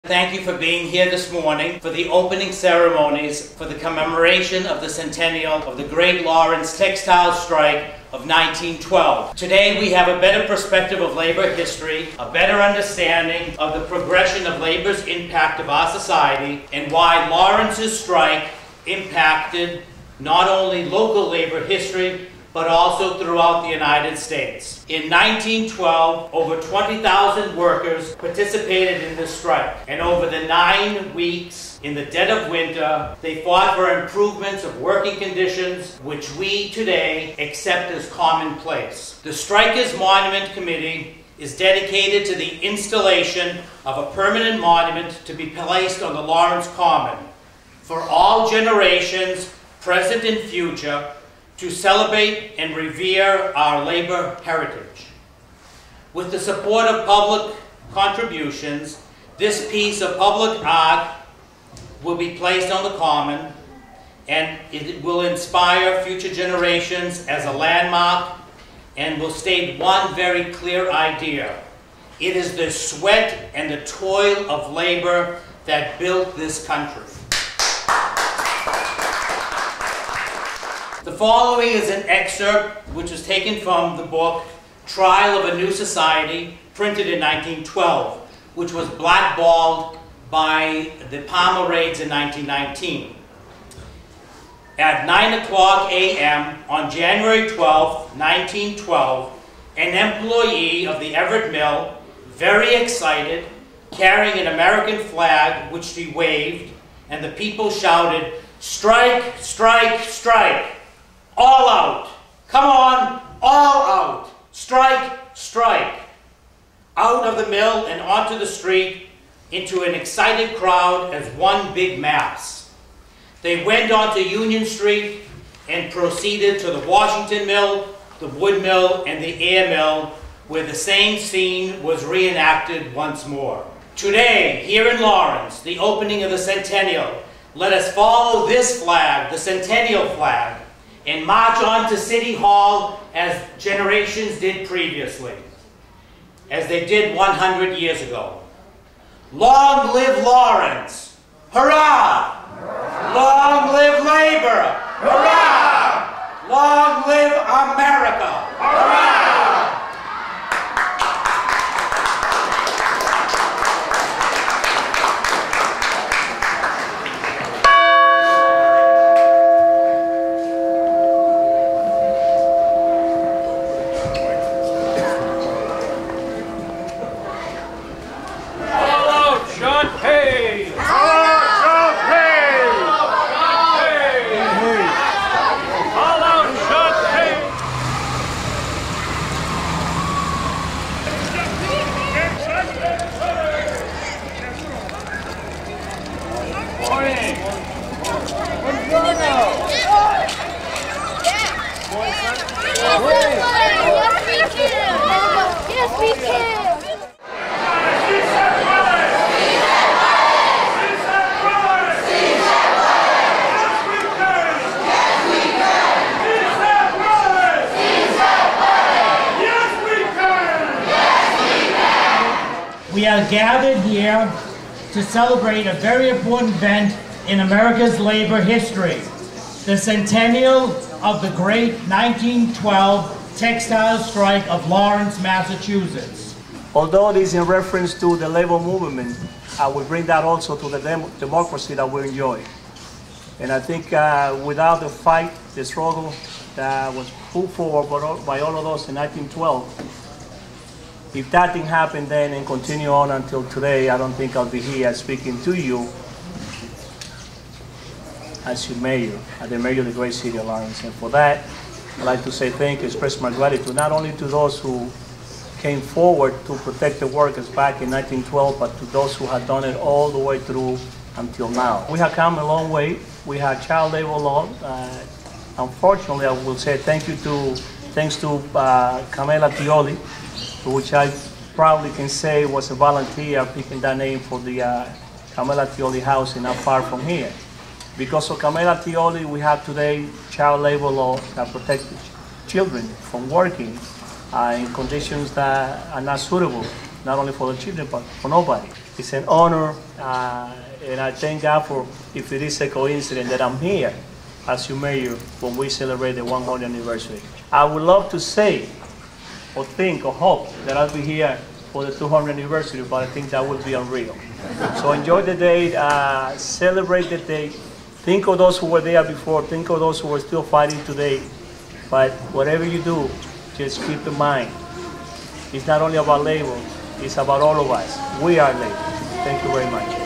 Thank you for being here this morning for the opening ceremonies for the commemoration of the centennial of the Great Lawrence Textile Strike of 1912. Today we have a better perspective of labor history, a better understanding of the progression of labor's impact of our society, and why Lawrence's strike impacted not only local labor history, but also throughout the United States. In 1912, over 20,000 workers participated in this strike, and over the 9 weeks in the dead of winter, they fought for improvements of working conditions, which we today accept as commonplace. The Strikers Monument Committee is dedicated to the installation of a permanent monument to be placed on the Lawrence Common for all generations, present and future, to celebrate and revere our labor heritage. With the support of public contributions, this piece of public art will be placed on the Common, and it will inspire future generations as a landmark and will state one very clear idea. It is the sweat and the toil of labor that built this country. The following is an excerpt which was taken from the book Trial of a New Society, printed in 1912, which was blackballed by the Palmer raids in 1919. At 9:00 a.m. on January 12, 1912, an employee of the Everett Mill, very excited, carrying an American flag which he waved, and the people shouted, "Strike, strike, strike! All out! Come on, all out! Strike, strike!" Out of the mill and onto the street, into an excited crowd as one big mass. They went onto Union Street and proceeded to the Washington Mill, the Wood Mill, and the Air Mill, where the same scene was reenacted once more. Today, here in Lawrence, the opening of the centennial, let us follow this flag, the centennial flag, and march on to City Hall as generations did previously, as they did 100 years ago. Long live Lawrence! Hurrah! Long live labor! Hurrah! Long live America! Hurrah! Yes, we can! We are gathered here to celebrate a very important event in America's labor history, the centennial of the great 1912 textile strike of Lawrence, Massachusetts. Although it is in reference to the labor movement, I will bring that also to the democracy that we enjoy. And I think without the fight, the struggle that was put forward by all of us in 1912, if that didn't happen then and continue on until today, I don't think I'll be here speaking to you as your mayor, as the mayor of the great city of Lawrence. And for that, I'd like to say thank you, express my gratitude, not only to those who came forward to protect the workers back in 1912, but to those who had done it all the way through until now. We have come a long way. We have child labor law. Unfortunately, I will say thanks to Camela Tioli, which I proudly can say was a volunteer picking that name for the Camela Tioli house not far from here. Because of Camela Tioli, we have today child labor law that protects children from working in conditions that are not suitable, not only for the children, but for nobody. It's an honor, and I thank God for, if it is a coincidence, that I'm here as your mayor when we celebrate the 100th anniversary. I would love to say, or think, or hope that I'll be here for the 200th anniversary, but I think that would be unreal. So enjoy the day, celebrate the day. Think of those who were there before, think of those who are still fighting today. But whatever you do, just keep in mind, it's not only about labor, it's about all of us. We are labor. Thank you very much.